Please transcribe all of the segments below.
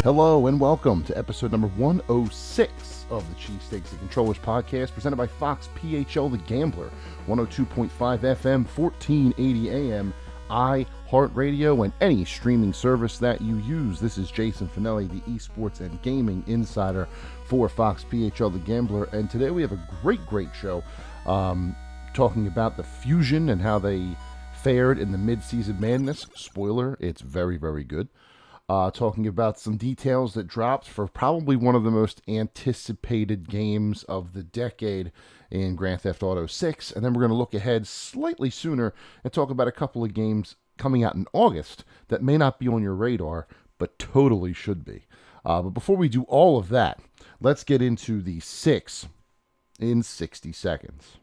Hello and welcome to episode number 106 of the Cheesesteaks and Controllers podcast, presented by Fox PHL The Gambler, 102.5 FM, 1480 AM, iHeartRadio, and any streaming service that you use. This is Jason Finelli, the esports and gaming insider for Fox PHL The Gambler, and today we have a great show talking about the Fusion and how they fared in the Midseason Madness. Spoiler, it's very good. Talking about some details that dropped for probably one of the most anticipated games of the decade in Grand Theft Auto 6. And then we're going to look ahead slightly sooner and talk about a couple of games coming out in August that may not be on your radar, but totally should be. But before we do all of that, let's get into the 6 in 60 seconds.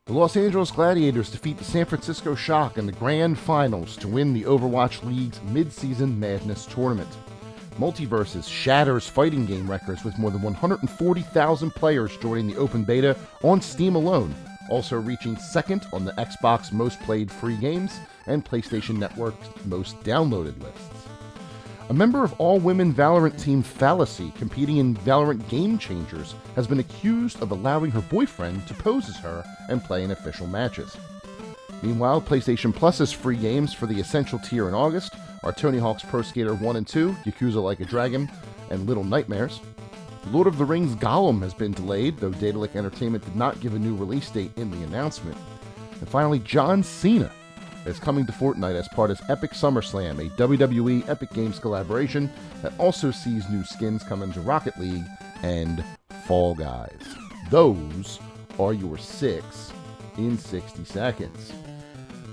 The Los Angeles Gladiators defeat the San Francisco Shock in the grand finals to win the Overwatch League's Midseason Madness tournament. Multiverses shatters fighting game records with more than 140,000 players joining the open beta on Steam alone, also reaching second on the Xbox Most Played Free Games and PlayStation Network's Most Downloaded lists. A member of all-women Valorant team Fallacy, competing in Valorant Game Changers, has been accused of allowing her boyfriend to pose as her and play in official matches. Meanwhile, PlayStation Plus's free games for the Essential tier in August are Tony Hawk's Pro Skater 1 and 2, Yakuza Like a Dragon, and Little Nightmares. Lord of the Rings Gollum has been delayed, though Daedalic Entertainment did not give a new release date in the announcement. And finally, John Cena is coming to Fortnite as part of Epic SummerSlam, a WWE Epic Games collaboration that also sees new skins come into Rocket League and Fall Guys. Those are your 6 in 60 seconds.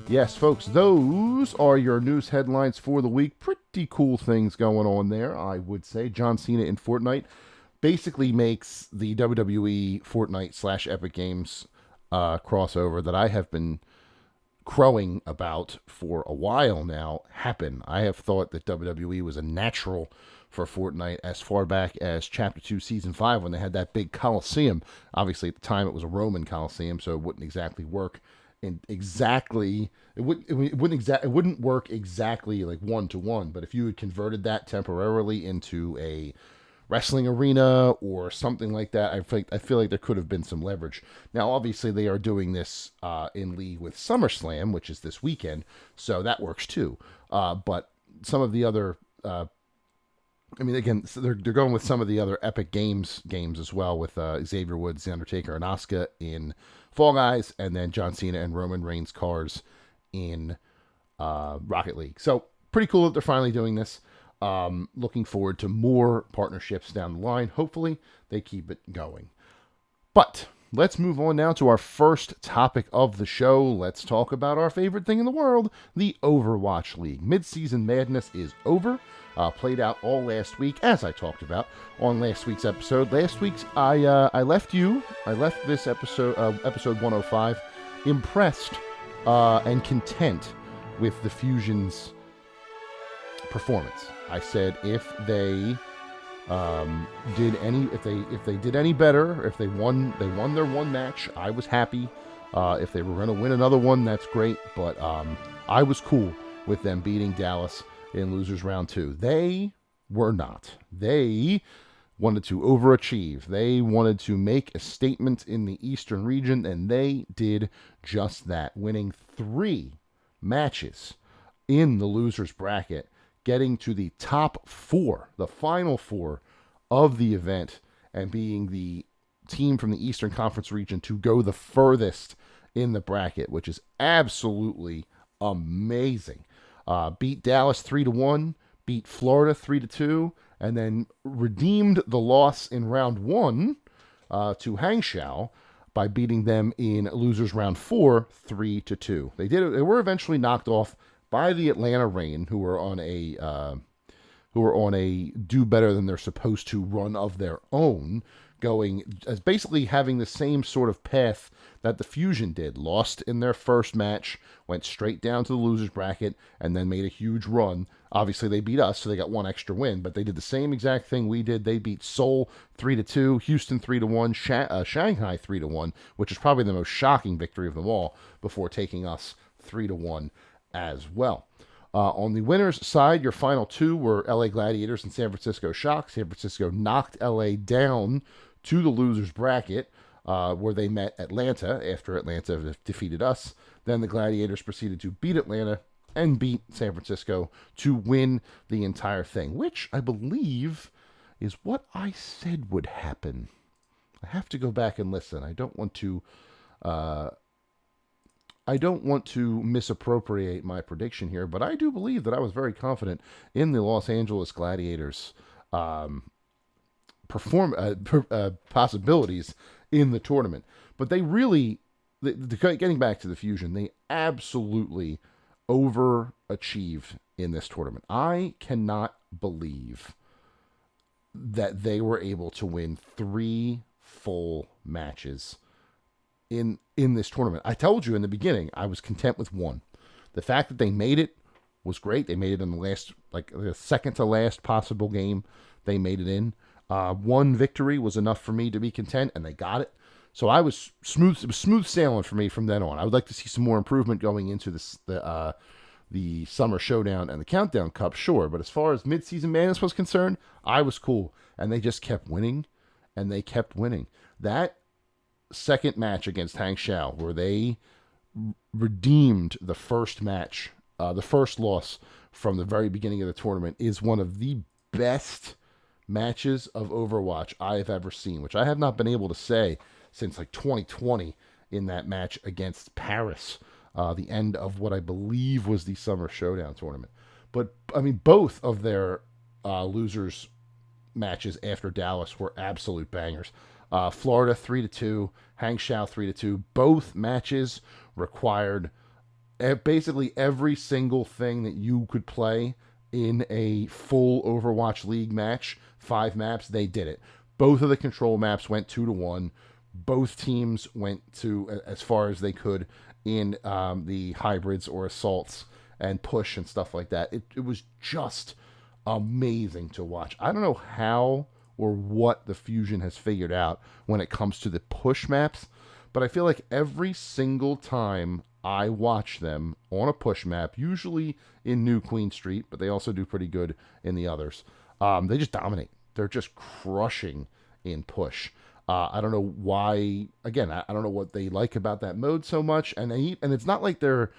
Yes, folks, those are your news headlines for the week. Pretty cool things going on there, I would say. John Cena in Fortnite basically makes the WWE Fortnite / Epic Games crossover that I have been crowing about for a while now happen. I have thought that WWE was a natural for Fortnite as far back as Chapter 2, Season 5, when they had that big Coliseum. Obviously, at the time, it was a Roman Coliseum, so it wouldn't exactly work it wouldn't work exactly like one-to-one, but if you had converted that temporarily into a wrestling arena or something like that, I feel like there could have been some leverage. Now, obviously, they are doing this in league with SummerSlam, which is this weekend, so that works too. But some of the other, again, so they're going with some of the other Epic games as well, with Xavier Woods, The Undertaker, and Asuka in Fall Guys, and then John Cena and Roman Reigns cars in Rocket League. So pretty cool that they're finally doing this. Looking forward to more partnerships down the line. Hopefully they keep it going. But let's move on now to our first topic of the show. Let's talk about our favorite thing in the world, the Overwatch League. Midseason Madness is over. Played out all last week, as I talked about on last week's episode. Last week's, I left this episode, episode 105, impressed and content with the Fusion's performance. I said if they did any better, if they won their one match, I was happy. If they were going to win another one, that's great. But I was cool with them beating Dallas in losers round 2. They were not. They wanted to overachieve. They wanted to make a statement in the Eastern region, and they did just that, winning 3 matches in the losers bracket, getting to the top 4, the final 4 of the event, and being the team from the Eastern Conference region to go the furthest in the bracket, which is absolutely amazing. Beat Dallas 3-1, beat Florida 3-2, and then redeemed the loss in round 1 to Hangzhou by beating them in losers round 4 3-2. They were eventually knocked off by the Atlanta Reign, who were on a do better than they're supposed to run of their own, going as basically having the same sort of path that the Fusion did. Lost in their first match, went straight down to the losers bracket, and then made a huge run. Obviously, they beat us, so they got one extra win, but they did the same exact thing we did. They beat Seoul 3-2, Houston 3-1, Shanghai 3-1, which is probably the most shocking victory of them all, before taking us 3-1 as well. On the winners' side, your final two were LA Gladiators and San Francisco Shock. San Francisco knocked LA down to the losers bracket, where they met Atlanta after Atlanta defeated us. Then the Gladiators proceeded to beat Atlanta and beat San Francisco to win the entire thing, which I believe is what I said would happen. I have to go back and listen. I don't want to misappropriate my prediction here, but I do believe that I was very confident in the Los Angeles Gladiators' possibilities in the tournament. But they really, getting back to the Fusion, they absolutely overachieved in this tournament. I cannot believe that they were able to win 3 full matches in this tournament. I told you in the beginning, I was content with 1. The fact that they made it was great. They made it in the last, the second to last possible game they made it in. 1 victory was enough for me to be content, and they got it. So I was smooth. It was smooth sailing for me from then on. I would like to see some more improvement going into the Summer Showdown and the Countdown Cup, sure. But as far as Midseason Madness was concerned, I was cool. And they just kept winning, and they kept winning. That second match against Hangzhou, where they redeemed the first match, the first loss from the very beginning of the tournament, is one of the best matches of Overwatch I have ever seen, which I have not been able to say since 2020 in that match against Paris, the end of what I believe was the Summer Showdown tournament. But, I mean, both of their losers matches after Dallas were absolute bangers. Florida 3-2, Hangzhou 3-2. Both matches required basically every single thing that you could play in a full Overwatch League match. 5 maps, they did it. Both of the control maps went 2-1. Both teams went to as far as they could in the hybrids or assaults and push and stuff like that. It was just amazing to watch. I don't know how or what the Fusion has figured out when it comes to the push maps, but I feel like every single time I watch them on a push map, usually in New Queen Street, but they also do pretty good in the others, they just dominate. They're just crushing in push. I don't know why. Again, I don't know what they like about that mode so much, and it's not like they're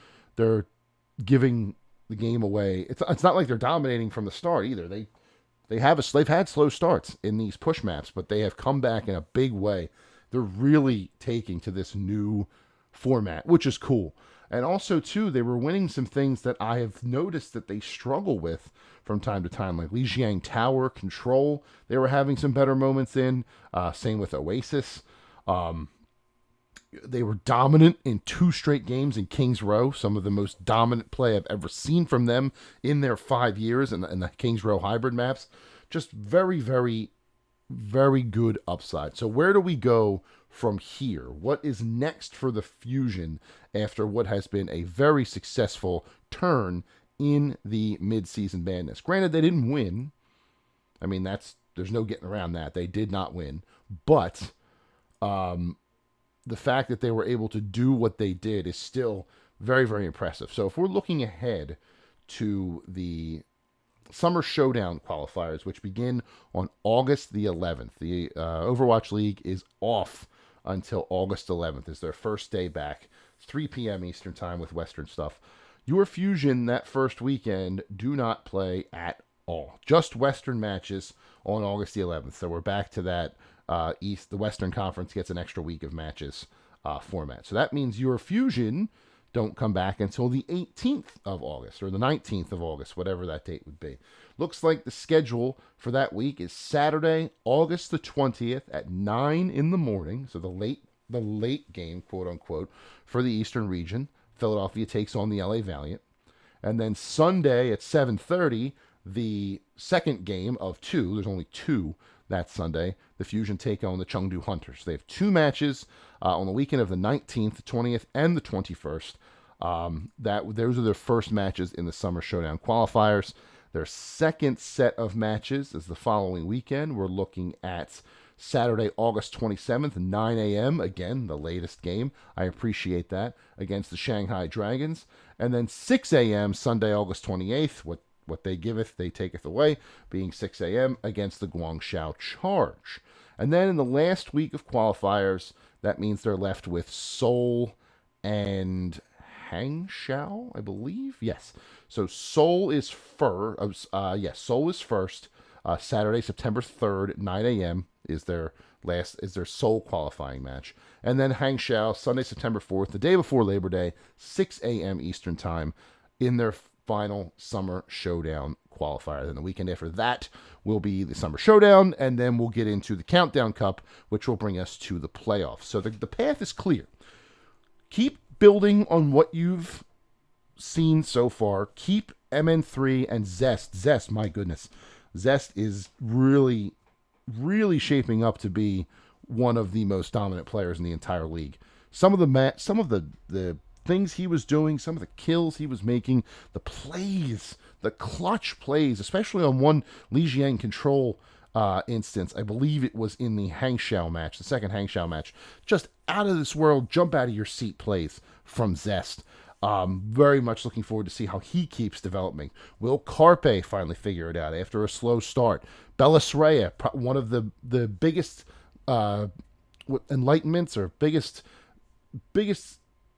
giving the game away. It's not like they're dominating from the start either. They've had slow starts in these push maps, but they have come back in a big way. They're really taking to this new format, which is cool. And also, too, they were winning some things that I have noticed that they struggle with from time to time, like Lijiang Tower Control. They were having some better moments in. Same with Oasis. They were dominant in 2 straight games in Kings Row, some of the most dominant play I've ever seen from them in their 5 years in the Kings Row hybrid maps. Just very, very, very good upside. So where do we go from here? What is next for the Fusion after what has been a very successful turn in the Midseason Madness? Granted, they didn't win. I mean, there's no getting around that. They did not win. But the fact that they were able to do what they did is still very, very impressive. So if we're looking ahead to the Summer Showdown qualifiers, which begin on August the 11th, the Overwatch League is off until August 11th. It's their first day back, 3 p.m. Eastern Time with Western stuff. Your Fusion that first weekend do not play at all. Just Western matches on August the 11th. So we're back to that the Western Conference gets an extra week of matches format. So that means your Fusion don't come back until the 18th of August or the 19th of August, whatever that date would be. Looks like the schedule for that week is Saturday, August the 20th at 9 in the morning. So the late game, quote unquote, for the Eastern region. Philadelphia takes on the LA Valiant. And then Sunday at 7:30, the second game of 2, there's only 2, that Sunday, the Fusion take on the Chengdu Hunters. They have 2 matches on the weekend of the 19th, the 20th, and the 21st. Those are their first matches in the Summer Showdown qualifiers. Their second set of matches is the following weekend. We're looking at Saturday, August 27th, 9 a.m. Again, the latest game. I appreciate that. Against the Shanghai Dragons. And then 6 a.m. Sunday, August 28th. What they giveth, they taketh away. Being 6 a.m. against the Guangzhou Charge. And then in the last week of qualifiers, that means they're left with Seoul and Hangzhou, I believe. Yes. So Seoul is Seoul is first. Saturday, September 3rd, 9 a.m. is their Seoul qualifying match. And then Hangzhou, Sunday, September 4th, the day before Labor Day, 6 a.m. Eastern Time, in their final Summer Showdown qualifier. Then the weekend after that will be the Summer Showdown, and then we'll get into the Countdown Cup, which will bring us to the playoffs. So the path is clear. Keep building on what you've seen so far. Keep MN3 and Zest. Zest, my goodness. Zest is really, really shaping up to be one of the most dominant players in the entire league. Some of the things he was doing, some of the kills he was making, the plays, the clutch plays, especially on one Li Jiang control instance. I believe it was in the Hangzhou match, the second Hangzhou match. Just out of this world, jump out of your seat plays from Zest. Very much looking forward to see how he keeps developing. Will Carpe finally figure it out after a slow start? Belisraya, one of the biggest enlightenments or biggest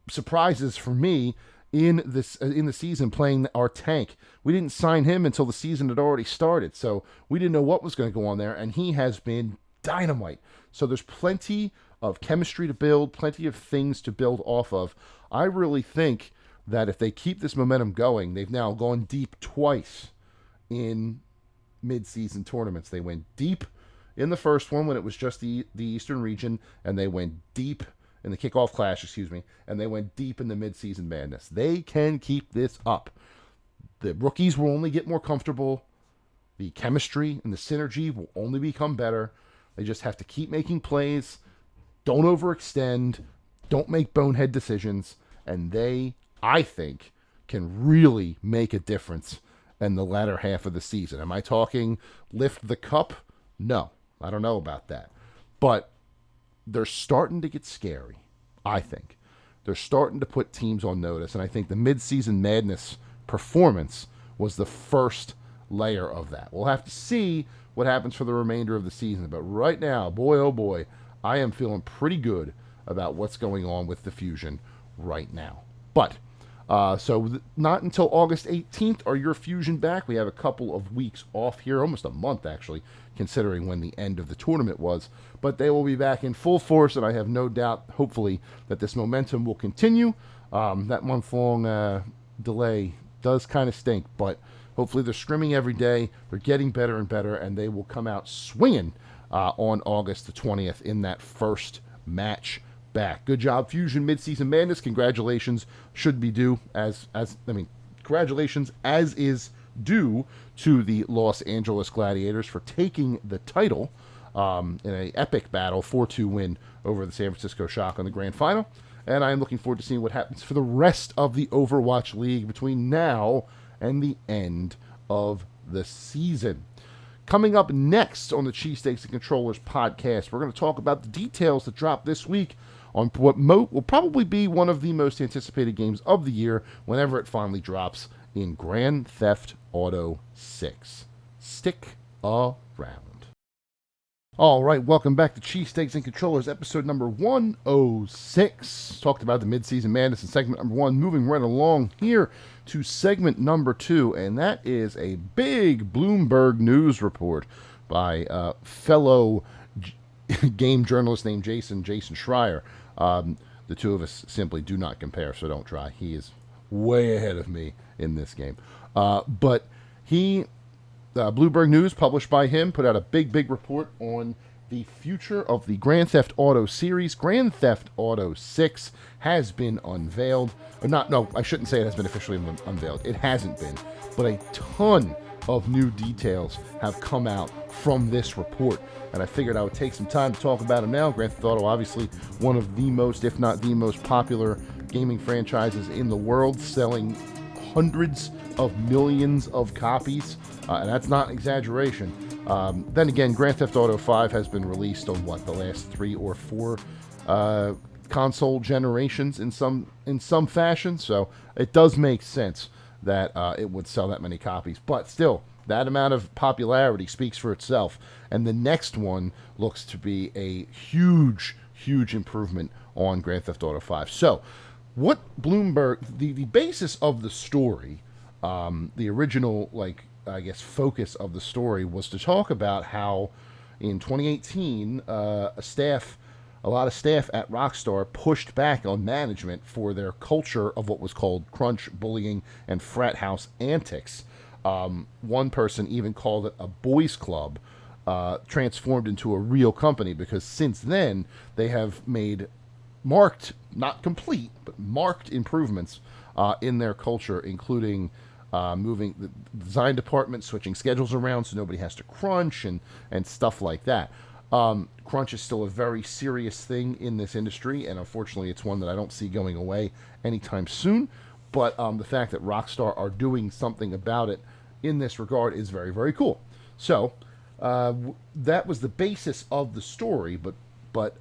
surprises for me in the season, playing our tank. We didn't sign him until the season had already started, so we didn't know what was going to go on there, and he has been dynamite. So there's plenty of chemistry to build, plenty of things to build off of. I really think that if they keep this momentum going, they've now gone deep twice in mid-season tournaments. They went deep in the first one when it was just the Eastern region, and they went deep in the kickoff clash, and they went deep in the mid-season madness. They can keep this up. The rookies will only get more comfortable. The chemistry and the synergy will only become better. They just have to keep making plays. Don't overextend. Don't make bonehead decisions. And they, I think, can really make a difference in the latter half of the season. Am I talking lift the cup? No, I don't know about that. But they're starting to get scary, I think. They're starting to put teams on notice. And I think the mid-season madness performance was the first layer of that. We'll have to see what happens for the remainder of the season. But right now, boy, oh boy, I am feeling pretty good about what's going on with the Fusion right now. But, not until August 18th are your Fusion back. We have a couple of weeks off here, almost a month actually, considering when the end of the tournament was. But they will be back in full force, and I have no doubt, hopefully, that this momentum will continue. That month-long delay does kind of stink, but hopefully they're scrimming every day. They're getting better and better, and they will come out swinging on August the 20th in that first match back. Good job, Fusion Midseason Madness. Congratulations should be due congratulations as is due to the Los Angeles Gladiators for taking the title in an epic battle, 4-2 win over the San Francisco Shock on the grand final. And I am looking forward to seeing what happens for the rest of the Overwatch League between now and the end of the season. Coming up next on the Cheesesteaks and Controllers podcast, we're going to talk about the details that drop this week on what will probably be one of the most anticipated games of the year whenever it finally drops in Grand Theft Auto 6. Stick around. All right, welcome back to Cheesesteaks and Controllers, episode number 106. Talked about the mid-season madness in segment number 1. Moving right along here to segment number 2, and that is a big Bloomberg News report by fellow game journalist named Jason Schreier. The two of us simply do not compare, so don't try. He is way ahead of me in this game. But he... Bloomberg News, published by him, put out a big report on the future of the Grand Theft Auto series. Grand Theft Auto 6 has been unveiled. I shouldn't say it has been officially unveiled. It hasn't been. But a ton of new details have come out from this report, and I figured I would take some time to talk about them now. Grand Theft Auto, obviously one of the most, if not the most popular gaming franchises in the world, selling hundreds of millions of copies, and that's not exaggeration. Then again, Grand Theft Auto 5 has been released on the last 3 or 4 console generations in some fashion, so it does make sense that it would sell that many copies. But still, that amount of popularity speaks for itself, and the next one looks to be a huge improvement on Grand Theft Auto 5. So what Bloomberg, the basis of the story, the original, focus of the story was to talk about how in 2018, a lot of staff at Rockstar pushed back on management for their culture of what was called crunch, bullying, and frat house antics. One person even called it a boys club, transformed into a real company, because since then they have made marked, not complete, but marked improvements in their culture, including moving the design department, switching schedules around so nobody has to crunch and stuff like that. Crunch is still a very serious thing in this industry, and unfortunately it's one that I don't see going away anytime soon. But the fact that Rockstar are doing something about it in this regard is very, very cool. So that was the basis of the story, but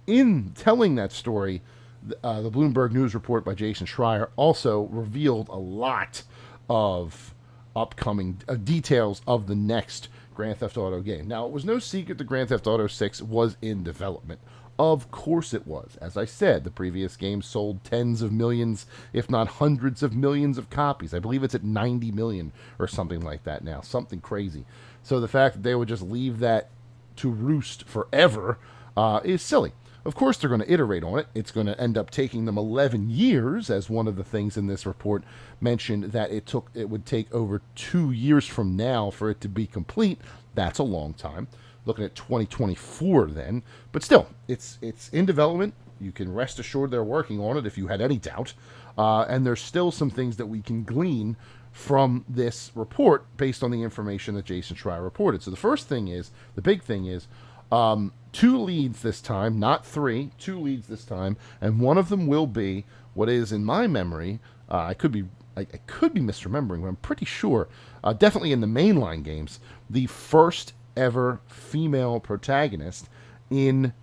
in telling that story, the Bloomberg News report by Jason Schreier also revealed a lot of upcoming details of the next Grand Theft Auto game. Now, it was no secret that Grand Theft Auto 6 was in development. Of course it was. As I said, the previous game sold tens of millions, if not hundreds of millions of copies. I believe it's at 90 million or something like that now. Something crazy. So the fact that they would just leave that to roost forever is silly. Of course, they're going to iterate on it. It's going to end up taking them 11 years, as one of the things in this report mentioned, that it would take over 2 years from now for it to be complete. That's a long time. Looking at 2024 then. But still, it's in development. You can rest assured they're working on it if you had any doubt. And there's still some things that we can glean from this report based on the information that Jason Schreier reported. So the big thing is, 2 leads this time, not 3, 2 leads this time, and one of them will be what is, in my memory, I could be misremembering, but I'm pretty sure, definitely in the mainline games, the first ever female protagonist in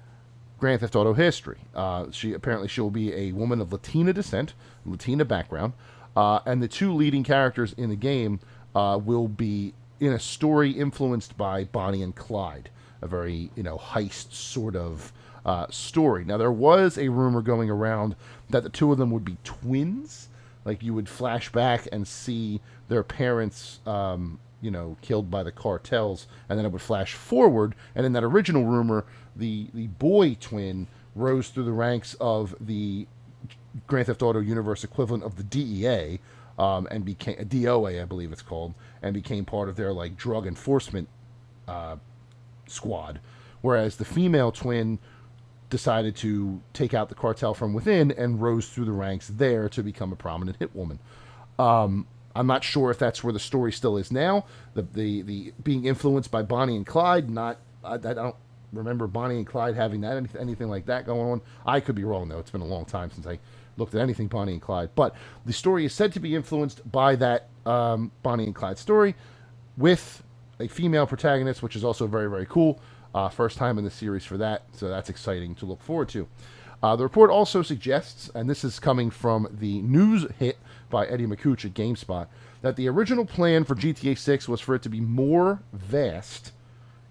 Grand Theft Auto history. She'll be a woman of Latina descent, Latina background, and the 2 leading characters in the game will be in a story influenced by Bonnie and Clyde. A very, heist sort of story. Now, there was a rumor going around that the 2 of them would be twins. Like, you would flash back and see their parents, killed by the cartels, and then it would flash forward. And in that original rumor, the boy twin rose through the ranks of the Grand Theft Auto universe equivalent of the DEA, and became a DOA, I believe it's called, and became part of their drug enforcement squad, whereas the female twin decided to take out the cartel from within and rose through the ranks there to become a prominent hit woman. I'm not sure if that's where the story still is now. The being influenced by Bonnie and Clyde, I don't remember Bonnie and Clyde having anything like that going on. I could be wrong though. It's been a long time since I looked at anything Bonnie and Clyde, but the story is said to be influenced by that Bonnie and Clyde story, with a female protagonist, which is also very, very cool. First time in the series for that, so that's exciting to look forward to. The report also suggests, and this is coming from the news hit by Eddie McCouch at GameSpot, that the original plan for GTA 6 was for it to be more vast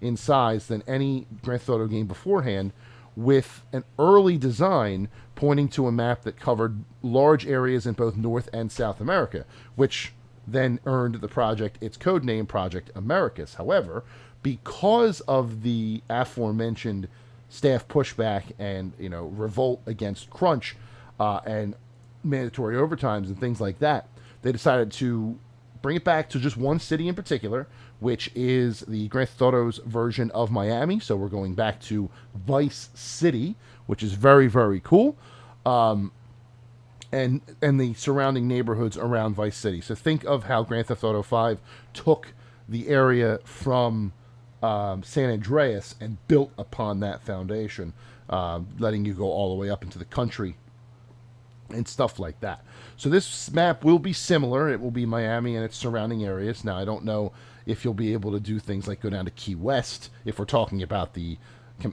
in size than any Grand Theft Auto game beforehand, with an early design pointing to a map that covered large areas in both North and South America, which then earned the project its code name, Project Americas. However, because of the aforementioned staff pushback and revolt against crunch and mandatory overtimes and things like that, they decided to bring it back to just one city in particular, which is the Grand Theft Auto's version of Miami. So we're going back to Vice City, which is very, very cool. And the surrounding neighborhoods around Vice City. So think of how Grand Theft Auto 5 took the area from San Andreas and built upon that foundation, letting you go all the way up into the country and stuff like that. So this map will be similar. It will be Miami and its surrounding areas. Now, I don't know if you'll be able to do things like go down to Key West if we're talking about the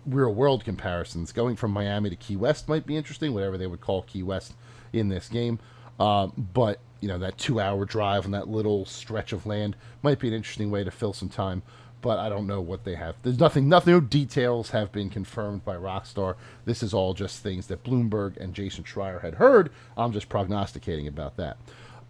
real world comparisons. Going from Miami to Key West might be interesting, whatever they would call Key West in this game. But, that 2-hour drive on that little stretch of land might be an interesting way to fill some time. But I don't know what they have. There's nothing, no details have been confirmed by Rockstar. This is all just things that Bloomberg and Jason Schreier had heard. I'm just prognosticating about that.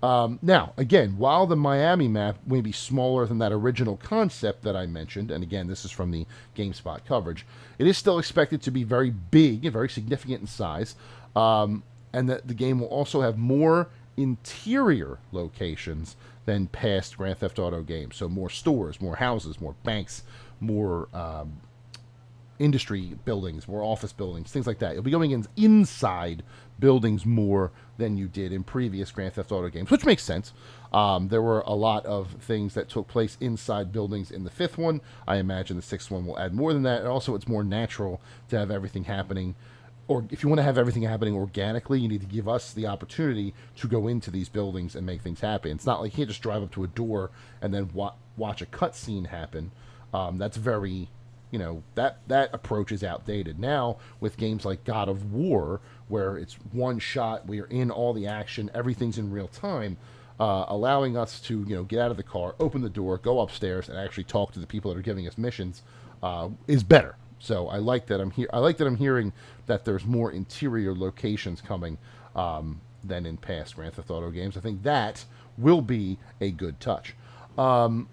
Now, again, while the Miami map may be smaller than that original concept that I mentioned, and again, this is from the GameSpot coverage, it is still expected to be very big and very significant in size, and that the game will also have more interior locations than past Grand Theft Auto games. So more stores, more houses, more banks, more industry buildings, more office buildings, things like that. You'll be going inside buildings more than you did in previous Grand Theft Auto games, which makes sense. There were a lot of things that took place inside buildings in the fifth one. I imagine the sixth one will add more than that. And also, it's more natural to have everything happening. Or if you want to have everything happening organically, you need to give us the opportunity to go into these buildings and make things happen. It's not like you can't just drive up to a door and then watch a cutscene happen. That's very, that approach is outdated. Now, with games like God of War, where it's one shot, we are in all the action, everything's in real time, allowing us to, get out of the car, open the door, go upstairs, and actually talk to the people that are giving us missions is better. So I like that I'm here. I like that I'm hearing that there's more interior locations coming than in past Grand Theft Auto games. I think that will be a good touch. The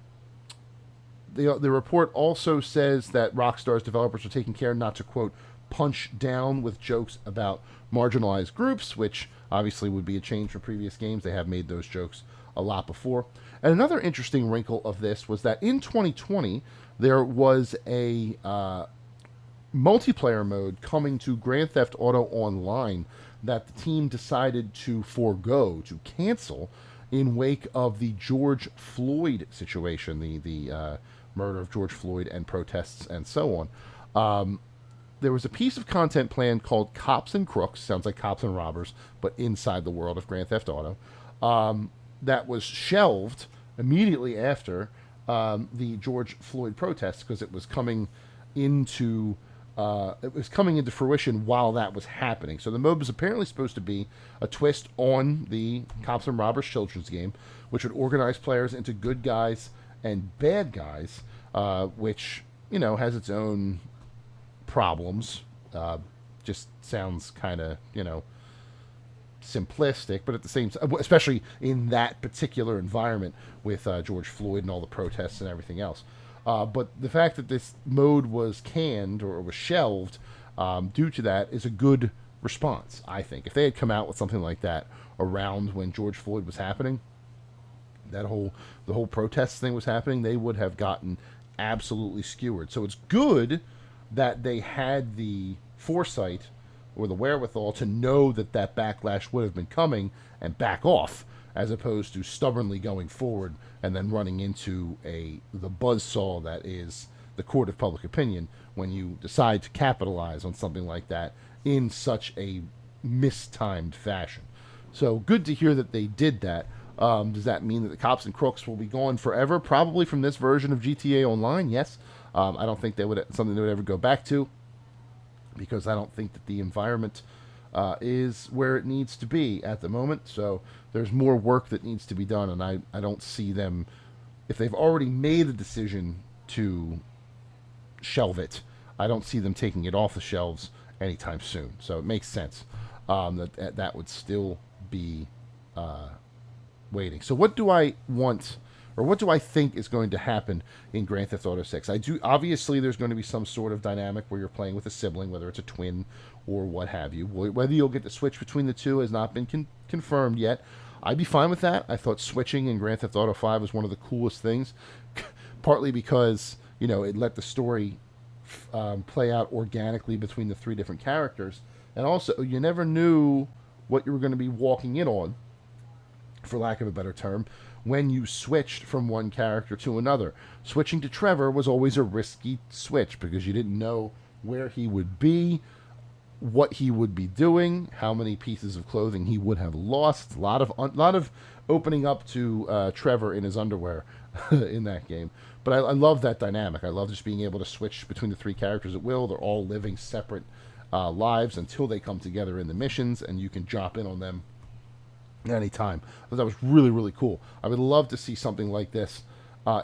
report also says that Rockstar's developers are taking care not to, quote, punch down with jokes about marginalized groups, which obviously would be a change from previous games. They have made those jokes a lot before. And another interesting wrinkle of this was that in 2020, there was a multiplayer mode coming to Grand Theft Auto Online that the team decided to to cancel in wake of the George Floyd situation, the murder of George Floyd and protests and so on. There was a piece of content planned called Cops and Crooks, sounds like Cops and Robbers, but inside the world of Grand Theft Auto, that was shelved immediately after the George Floyd protests because it was coming into fruition while that was happening. So the mode was apparently supposed to be a twist on the Cops and Robbers children's game, which would organize players into good guys and bad guys, which, has its own problems. Just sounds kind of, simplistic, but at the same time, especially in that particular environment with George Floyd and all the protests and everything else. But the fact that this mode was canned or was shelved due to that is a good response, I think. If they had come out with something like that around when George Floyd was happening, the whole protest thing was happening, they would have gotten absolutely skewered. So it's good that they had the foresight or the wherewithal to know that backlash would have been coming and back off, as opposed to stubbornly going forward and then running into the buzzsaw that is the court of public opinion when you decide to capitalize on something like that in such a mistimed fashion. So good to hear that they did that. Does that mean that the Cops and Crooks will be gone forever? Probably from this version of GTA Online, yes. I don't think something they would ever go back to, because I don't think that the environment is where it needs to be at the moment. So there's more work that needs to be done, and I don't see them, if they've already made a decision to shelve it, I don't see them taking it off the shelves anytime soon. So it makes sense that would still be waiting. So what do I want, or what do I think is going to happen in Grand Theft Auto 6? Obviously there's going to be some sort of dynamic where you're playing with a sibling, whether it's a twin or what have you. Whether you'll get to switch between the two has not been confirmed yet. I'd be fine with that. I thought switching in Grand Theft Auto 5 was one of the coolest things, partly because, it let the story play out organically between the three different characters, and also you never knew what you were going to be walking in on, for lack of a better term, when you switched from one character to another. Switching to Trevor was always a risky switch because you didn't know where he would be, what he would be doing, how many pieces of clothing he would have lost. A lot of opening up to Trevor in his underwear in that game. But I love that dynamic. I love just being able to switch between the three characters at will. They're all living separate lives until they come together in the missions, and you can drop in on them anytime. That was really, really cool. I would love to see something like this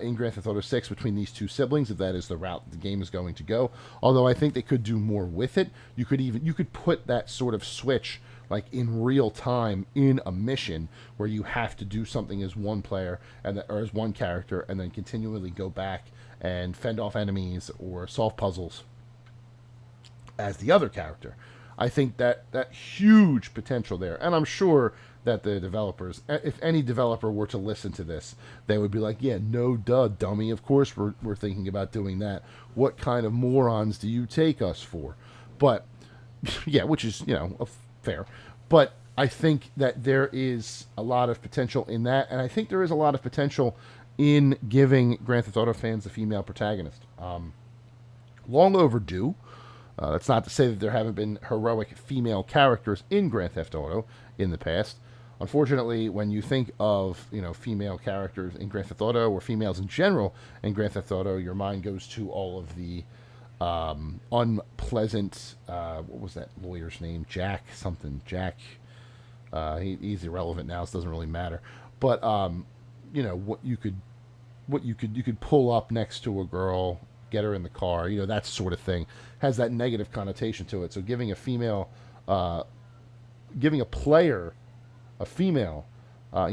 in Grand Theft Auto 6 between these two siblings, if that is the route the game is going to go. Although I think they could do more with it. You could put that sort of switch like in real time in a mission where you have to do something as one player or as one character, and then continually go back and fend off enemies or solve puzzles as the other character. I think that huge potential there, and I'm sure that the developers, if any developer were to listen to this, they would be like, yeah, no duh, dummy, of course we're thinking about doing that. What kind of morons do you take us for? But, yeah, which is, fair. But I think that there is a lot of potential in that, and I think there is a lot of potential in giving Grand Theft Auto fans a female protagonist. Long overdue. That's not to say that there haven't been heroic female characters in Grand Theft Auto in the past. Unfortunately, when you think of female characters in Grand Theft Auto or females in general in Grand Theft Auto, your mind goes to all of the unpleasant. What was that lawyer's name? Jack something. Jack. He's irrelevant now. So it doesn't really matter. But what you could pull up next to a girl, get her in the car. That sort of thing has that negative connotation to it. So giving a female, giving a player a female,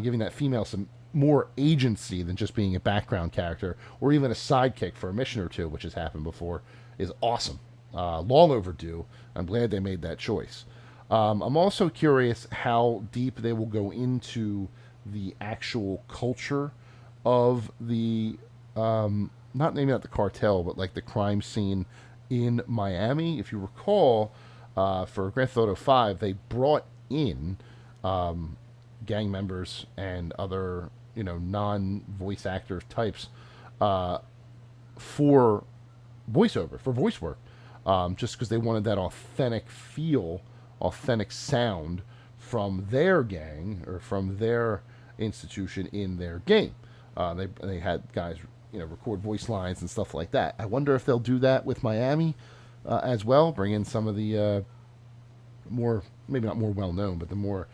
giving that female some more agency than just being a background character or even a sidekick for a mission or two, which has happened before, is awesome. Long overdue. I'm glad they made that choice. I'm also curious how deep they will go into the actual culture of the, not the cartel, but like the crime scene in Miami. If you recall, for Grand Theft Auto 5, they brought in gang members and other non-voice actor types for voiceover, for voice work, just because they wanted that authentic feel, authentic sound from their gang or from their institution in their game. They had guys record voice lines and stuff like that. I wonder if they'll do that with Miami as well, bring in some of the more, maybe not more well-known, but the more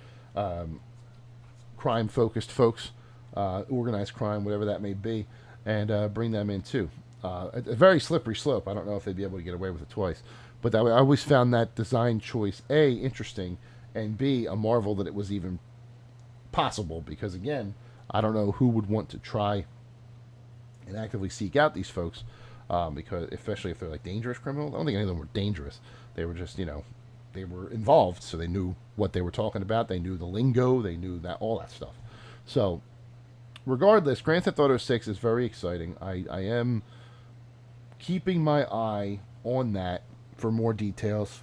crime-focused folks, organized crime, whatever that may be, and bring them in too. A very slippery slope. I don't know if they'd be able to get away with it twice. But I always found that design choice, A, interesting, and B, a marvel that it was even possible, because, again, I don't know who would want to try and actively seek out these folks, because especially if they're like dangerous criminals. I don't think any of them were dangerous. They were just, they were involved, so they knew what they were talking about. They knew the lingo. They knew that, all that stuff. So, regardless, Grand Theft Auto 6 is very exciting. I am keeping my eye on that for more details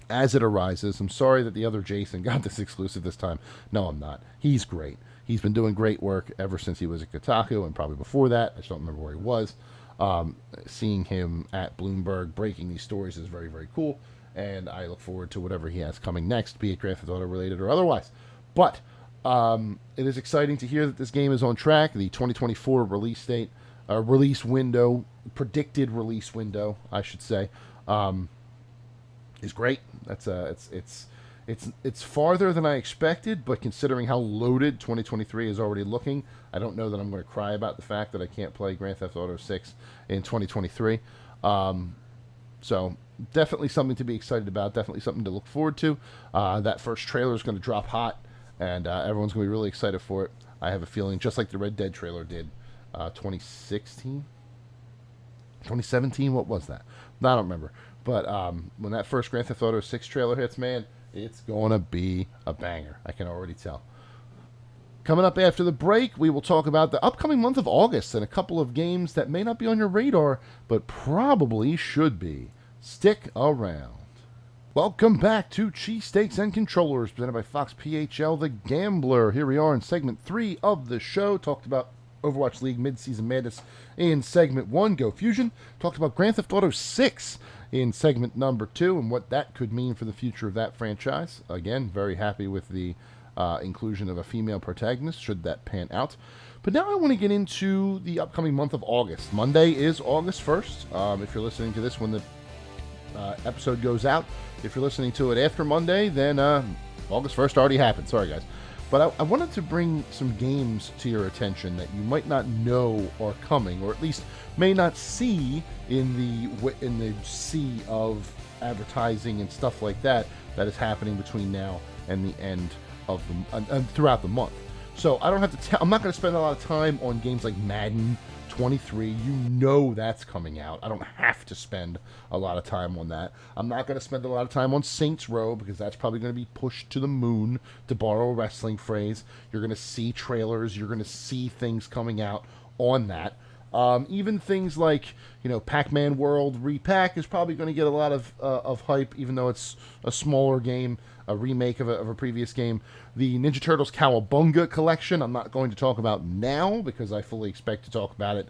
as it arises. I'm sorry that the other Jason got this exclusive this time. No, I'm not. He's great. He's been doing great work ever since he was at Kotaku, and probably before that. I just don't remember where he was. Seeing him at Bloomberg breaking these stories is very, very cool, and I look forward to whatever he has coming next, be it Grand Theft Auto related or otherwise. But it is exciting to hear that this game is on track. The 2024 release date, release window, predicted release window, I should say, is great. That's it's farther than I expected, but considering how loaded 2023 is already looking, I don't know that I'm going to cry about the fact that I can't play Grand Theft Auto 6 in 2023. So definitely something to be excited about. Definitely something to look forward to. That first trailer is going to drop hot, and everyone's going to be really excited for it. I have a feeling, just like the Red Dead trailer did, 2016, 2017. What was that? I don't remember. But when that first Grand Theft Auto 6 trailer hits, man, it's going to be a banger. I can already tell. Coming up after the break, we will talk about the upcoming month of August and a couple of games that may not be on your radar, but probably should be. Stick around. Welcome back to Cheesesteaks and Controllers, presented by Fox PHL The Gambler. Here we are in segment 3 of the show. Talked about Overwatch League Midseason Madness in segment 1, Go Fusion. Talked about Grand Theft Auto 6 in segment number 2 and what that could mean for the future of that franchise. Again, very happy with the inclusion of a female protagonist, should that pan out. But now I want to get into the upcoming month of August. Monday is August 1st. If you're listening to this when the episode goes out. If you're listening to it after Monday, then August 1st already happened. Sorry, guys. But I wanted to bring some games to your attention that you might not know are coming, or at least may not see in the sea of advertising and stuff like that is happening between now and the end of and throughout the month. So I don't have to I'm not going to spend a lot of time on games like Madden 23. You know that's coming out. I don't have to spend a lot of time on that. I'm not going to spend a lot of time on Saints Row because that's probably going to be pushed to the moon, to borrow a wrestling phrase. You're going to see trailers. You're going to see things coming out on that. Even things like, Pac-Man World Repack is probably going to get a lot of hype, even though it's a smaller game, a remake of a previous game. The Ninja Turtles Cowabunga collection, I'm not going to talk about now because I fully expect to talk about it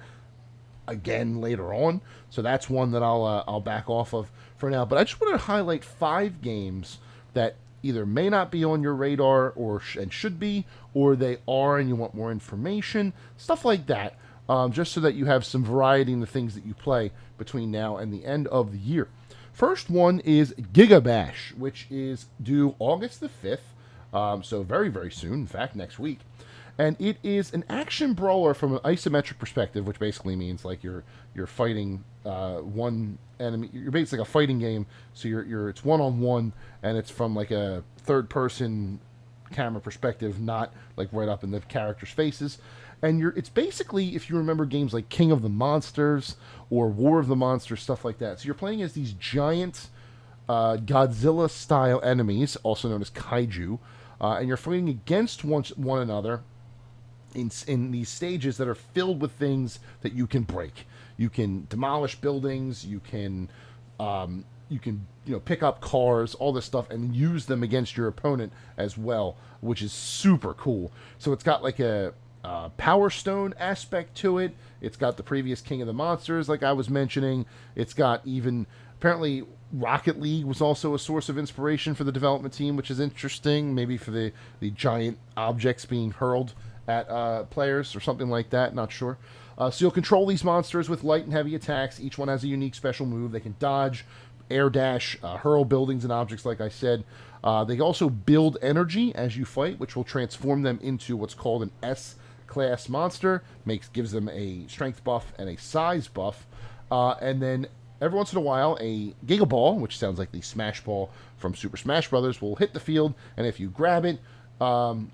again later on. So that's one that I'll back off of for now. But I just want to highlight 5 games that either may not be on your radar and should be, or they are and you want more information, stuff like that. Just so that you have some variety in the things that you play between now and the end of the year. First one is Giga Bash, which is due August the 5th, so very, very soon, in fact, next week. And it is an action brawler from an isometric perspective, which basically means like you're fighting one enemy. You're basically like a fighting game, so it's one-on-one, and it's from like a third-person camera perspective, not like right up in the characters' faces. And it's basically, if you remember games like King of the Monsters or War of the Monsters, stuff like that. So you're playing as these giant Godzilla-style enemies, also known as kaiju, and you're fighting against one another in these stages that are filled with things that you can break. You can demolish buildings. You can pick up cars, all this stuff, and use them against your opponent as well, which is super cool. So it's got like a Power Stone aspect to it. It's got the previous King of the Monsters, like I was mentioning. It's got apparently Rocket League was also a source of inspiration for the development team, which is interesting, maybe for the giant objects being hurled at players or something like that, not sure. So you'll control these monsters with light and heavy attacks. Each one has a unique special move. They can dodge, air dash, hurl buildings and objects, like I said. They also build energy as you fight, which will transform them into what's called an S-class monster. Gives them a strength buff and a size buff. And then every once in a while, a Giga Ball, which sounds like the Smash Ball from Super Smash Bros., will hit the field, and if you grab it,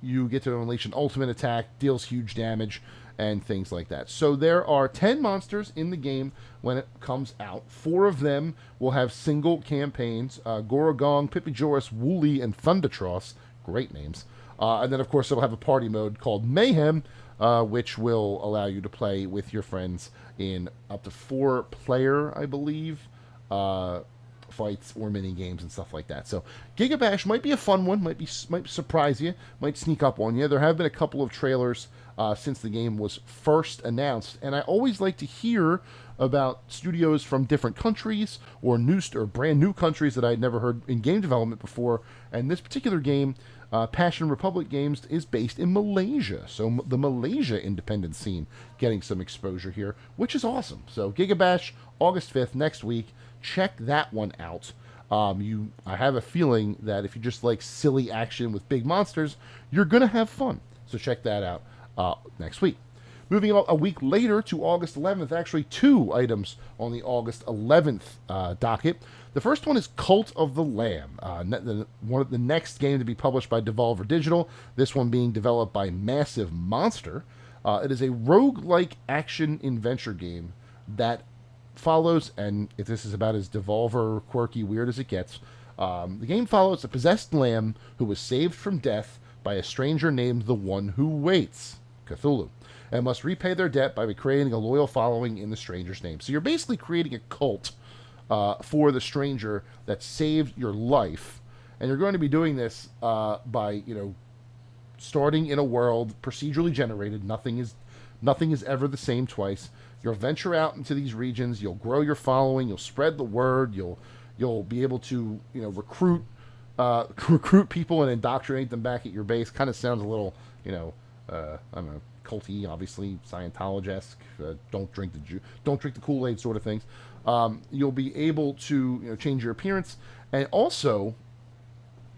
you get to unleash an ultimate attack, deals huge damage, and things like that. So there are 10 monsters in the game when it comes out. 4 of them will have single campaigns. Gorogong, Pippijoris, Wooly, and Thundertross. Great names. And then, of course, it'll have a party mode called Mayhem, which will allow you to play with your friends in up to 4-player, I believe, fights or mini games and stuff like that. So Giga Bash might be a fun one, might surprise you, might sneak up on you. There have been a couple of trailers since the game was first announced, and I always like to hear about studios from different countries or brand new countries that I'd never heard in game development before. And this particular game, Passion Republic Games, is based in Malaysia. So the Malaysia independent scene getting some exposure here, which is awesome. So Giga Bash, August 5th, next week. Check that one out. I have a feeling that if you just like silly action with big monsters, you're going to have fun. So check that out next week. Moving on a week later to August 11th, actually 2 items on the August 11th docket. The first one is Cult of the Lamb, the next game to be published by Devolver Digital, this one being developed by Massive Monster. It is a roguelike action adventure game that follows, and if this is about as Devolver quirky weird as it gets, the game follows a possessed lamb who was saved from death by a stranger named the One Who Waits, Cthulhu, and must repay their debt by creating a loyal following in the stranger's name. So you're basically creating a cult for the stranger that saved your life. And you're going to be doing this by, starting in a world procedurally generated. Nothing is ever the same twice. You'll venture out into these regions. You'll grow your following. You'll spread the word. You'll be able to recruit recruit people and indoctrinate them back at your base. Kind of sounds a little I don't know, culty, obviously Scientologist. Don't drink the Kool-Aid sort of things. You'll be able to change your appearance, and also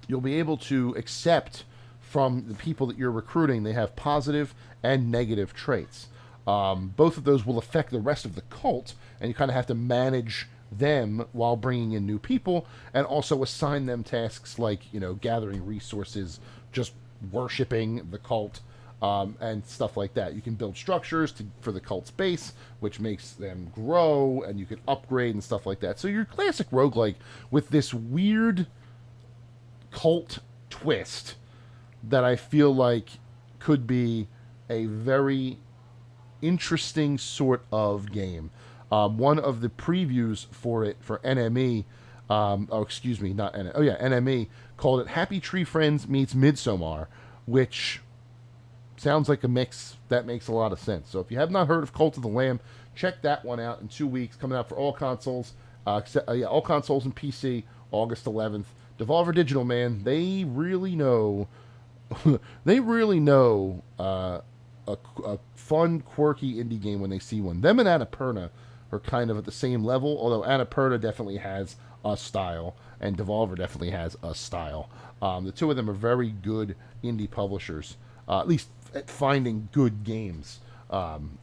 you'll be able to accept from the people that you're recruiting. They have positive and negative traits. Both of those will affect the rest of the cult, and you kind of have to manage them while bringing in new people, and also assign them tasks like gathering resources, just worshiping the cult, and stuff like that. You can build structures for the cult's base, which makes them grow, and you can upgrade and stuff like that. So your classic roguelike with this weird cult twist that I feel like could be a very interesting sort of game. One of the previews for it for NME, NME called it Happy Tree Friends meets Midsommar, which sounds like a mix that makes a lot of sense. So if you have not heard of Cult of the Lamb, check that one out in 2 weeks, coming out for all consoles, all consoles and PC, August 11th. Devolver Digital, man, they really know, a fun, quirky indie game when they see one. Them and Annapurna are kind of at the same level, although Annapurna definitely has a style, and Devolver definitely has a style. The two of them are very good indie publishers, at least at finding good games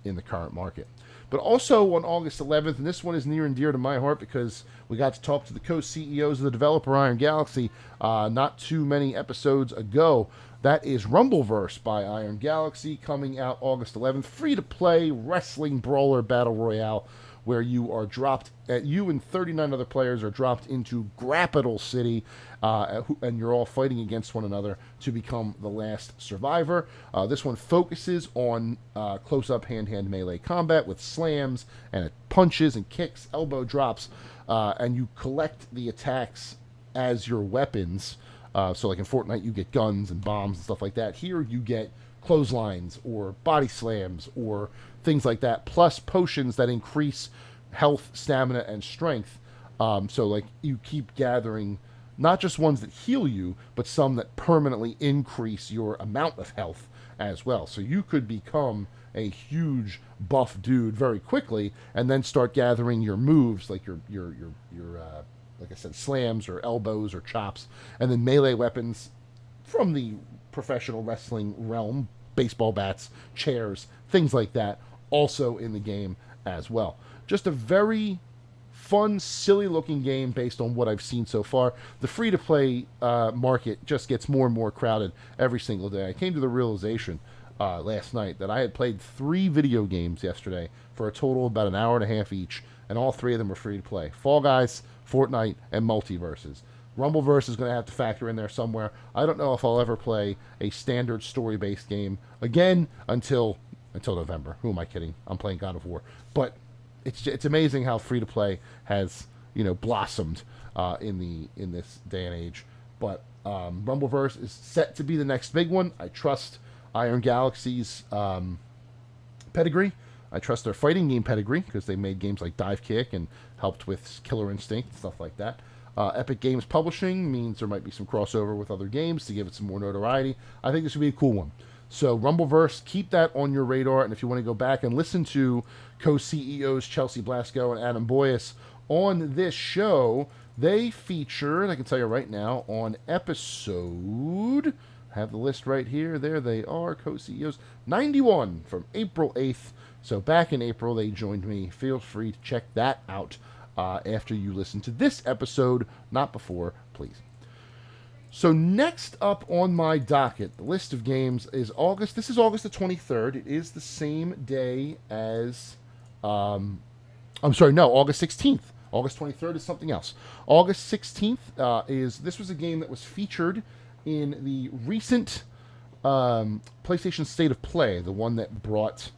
in the current market. But also on August 11th, and this one is near and dear to my heart because we got to talk to the co-CEOs of the developer Iron Galaxy not too many episodes ago. That is Rumbleverse by Iron Galaxy, coming out August 11th. Free-to-play wrestling brawler battle royale where you and 39 other players are dropped into Grappital City, and you're all fighting against one another to become the last survivor. This one focuses on close-up hand-to-hand melee combat with slams and punches and kicks, elbow drops, and you collect the attacks as your weapons. So like in Fortnite, you get guns and bombs and stuff like that. Here you get clotheslines or body slams or things like that, plus potions that increase health, stamina, and strength. So like you keep gathering not just ones that heal you, but some that permanently increase your amount of health as well. So you could become a huge buff dude very quickly, and then start gathering your moves, like your like I said, slams or elbows or chops, and then melee weapons from the professional wrestling realm, baseball bats, chairs, things like that, also in the game as well. Just a very fun, silly-looking game based on what I've seen so far. The free-to-play market just gets more and more crowded every single day. I came to the realization last night that I had played 3 video games yesterday for a total of about an hour and a half each, and all 3 of them were free-to-play. Fall Guys, Fortnite, and Multiverses. Rumbleverse is going to have to factor in there somewhere. I don't know if I'll ever play a standard story-based game again until November. Who am I kidding? I'm playing God of War. But it's amazing how free-to-play has blossomed in this day and age. But Rumbleverse is set to be the next big one. I trust Iron Galaxy's pedigree. I trust their fighting game pedigree because they made games like Dive Kick and helped with Killer Instinct and stuff like that. Epic Games Publishing means there might be some crossover with other games to give it some more notoriety. I think this would be a cool one. So Rumbleverse, keep that on your radar. And if you want to go back and listen to co-CEOs Chelsea Blasco and Adam Boyes on this show, they featured, I can tell you right now, on episode, I have the list right here. There they are, co-CEOs, 91 from April 8th. So back in April, they joined me. Feel free to check that out after you listen to this episode, not before, please. So next up on my docket, the list of games is August. This is August the 23rd. It is the same day as, August 16th. August 23rd is something else. August 16th this was a game that was featured in the recent PlayStation State of Play, the one that brought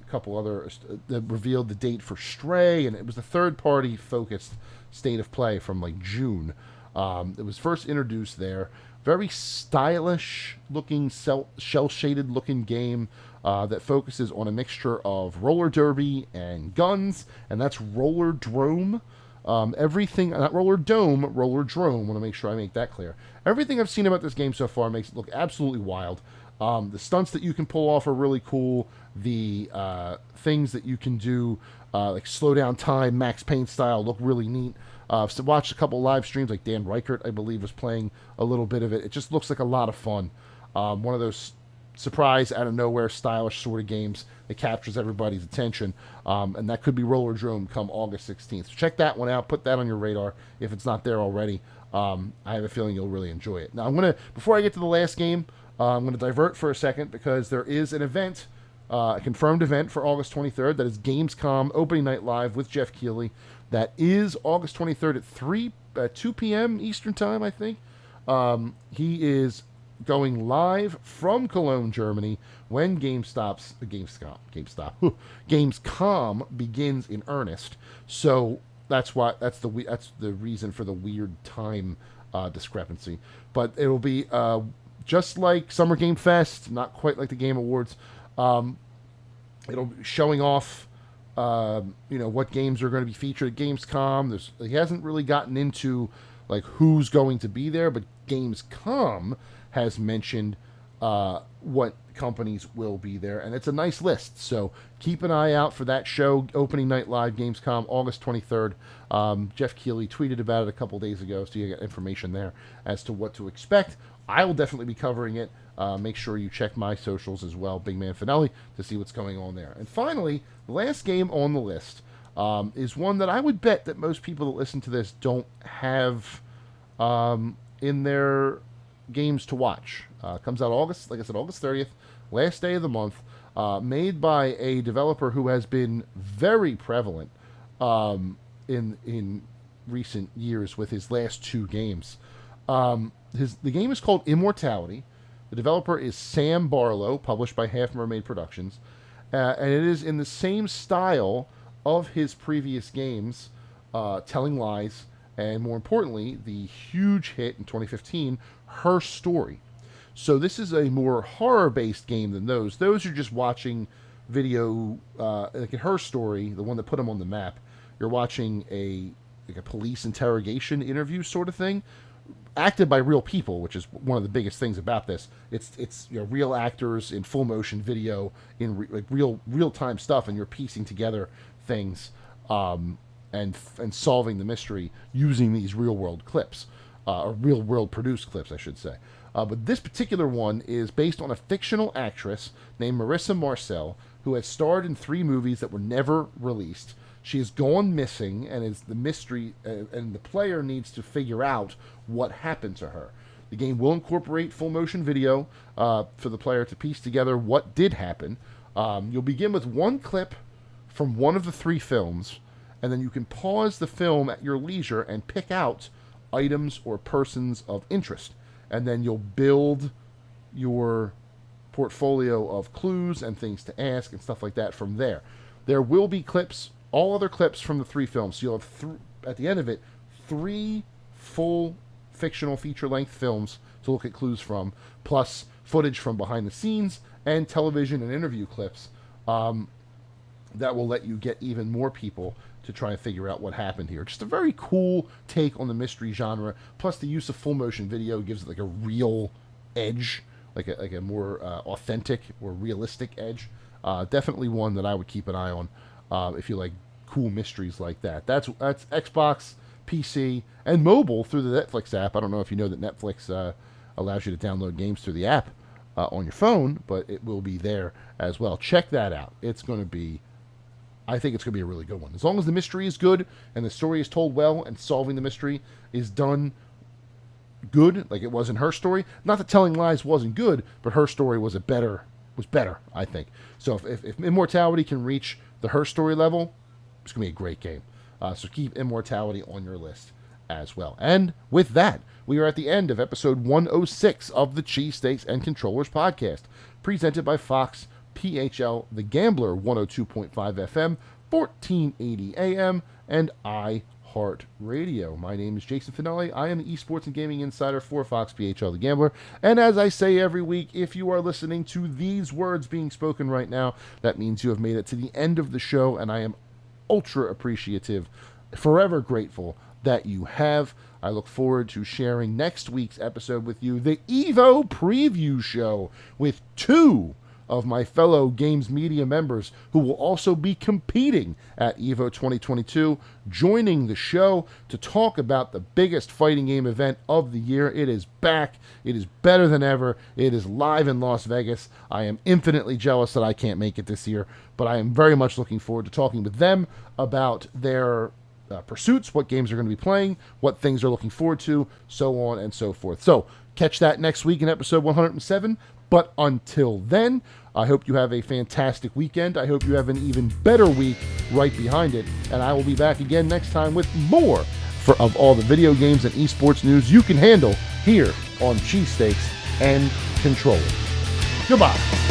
a couple other that revealed the date for Stray, and it was a third-party focused state of play from like June. It was first introduced there. Very stylish looking, shell-shaded looking game that focuses on a mixture of roller derby and guns, and that's Roller Drome. Everything, not Roller Dome, Roller Drome. Want to make sure I make that clear. Everything I've seen about this game so far makes it look absolutely wild. The stunts that you can pull off are really cool. The things that you can do, like slow down time, Max Payne style, look really neat. So watched a couple live streams, like Dan Reichert, I believe, was playing a little bit of it. It just looks like a lot of fun. One of those surprise, out of nowhere, stylish sort of games that captures everybody's attention. And that could be Roller Drome come August 16th. So check that one out. Put that on your radar if it's not there already. I have a feeling you'll really enjoy it. Now, before I get to the last game, I'm going to divert for a second because there is an event, a confirmed event for August 23rd. That is Gamescom Opening Night Live with Jeff Keighley. That is August 23rd at 2 p.m. Eastern Time, I think. He is going live from Cologne, Germany, when Gamescom begins in earnest. So that's the reason for the weird time discrepancy. But it'll be just like Summer Game Fest, not quite like the Game Awards. It'll be showing off, what games are going to be featured at Gamescom. He hasn't really gotten into like who's going to be there, but Gamescom has mentioned what companies will be there, and it's a nice list. So keep an eye out for that show, Opening Night Live, Gamescom, August 23rd. Jeff Keighley tweeted about it a couple days ago, so you get information there as to what to expect. I will definitely be covering it. Make sure you check my socials as well, Big Man Finelli, to see what's going on there. And finally, the last game on the list is one that I would bet that most people that listen to this don't have in their games to watch. Comes out August 30th, last day of the month, made by a developer who has been very prevalent in recent years with his last two games. The game is called Immortality. The developer is Sam Barlow, published by Half Mermaid Productions, and it is in the same style of his previous games, Telling Lies, and more importantly, the huge hit in 2015, Her Story. So this is a more horror-based game than those. Those are just watching video, like in Her Story, the one that put him on the map. You're watching a police interrogation interview sort of thing, acted by real people, which is one of the biggest things about this. It's real actors in full motion video in real time stuff, and you're piecing together things and solving the mystery using these real world clips, or real world produced clips, I should say. But this particular one is based on a fictional actress named Marissa Marcel, who has starred in 3 movies that were never released. She has gone missing, and is the mystery, and the player needs to figure out what happened to her. The game will incorporate full motion video for the player to piece together what did happen. You'll begin with one clip from one of the 3 films, and then you can pause the film at your leisure and pick out items or persons of interest. And then you'll build your portfolio of clues and things to ask and stuff like that from there. There will be clips, all other clips from the 3 films. So you'll have, at the end of it, 3 full fictional feature-length films to look at clues from, plus footage from behind the scenes and television and interview clips that will let you get even more people to try and figure out what happened here. Just a very cool take on the mystery genre, plus the use of full motion video gives it like a real edge, like a more authentic or realistic edge. Definitely one that I would keep an eye on if you like cool mysteries like that. That's Xbox, PC, and mobile through the Netflix app. I don't know if you know that Netflix allows you to download games through the app on your phone, but it will be there as well. Check that out. I think it's going to be a really good one. As long as the mystery is good and the story is told well and solving the mystery is done good, like it was in Her Story. Not that Telling Lies wasn't good, but Her Story was better, I think. So if Immortality can reach the Her Story level, it's going to be a great game. So keep Immortality on your list as well. And with that, we are at the end of episode 106 of the Cheesesteaks and Controllers podcast, presented by Fox PHL The Gambler, 102.5 FM, 1480 AM, and iHeartRadio. My name is Jason Finale. I am the esports and gaming insider for Fox PHL The Gambler. And as I say every week, if you are listening to these words being spoken right now, that means you have made it to the end of the show, and I am ultra appreciative, forever grateful that you have. I look forward to sharing next week's episode with you, the EVO preview show, with two of my fellow Games Media members who will also be competing at EVO 2022, joining the show to talk about the biggest fighting game event of the year. It is back. It is better than ever. It is live in Las Vegas. I am infinitely jealous that I can't make it this year, but I am very much looking forward to talking with them about their pursuits, what games are going to be playing, what things they're looking forward to, so on and so forth. So catch that next week in episode 107. But until then, I hope you have a fantastic weekend. I hope you have an even better week right behind it. And I will be back again next time with more of all the video games and esports news you can handle here on Cheesesteaks and Controllers. Goodbye.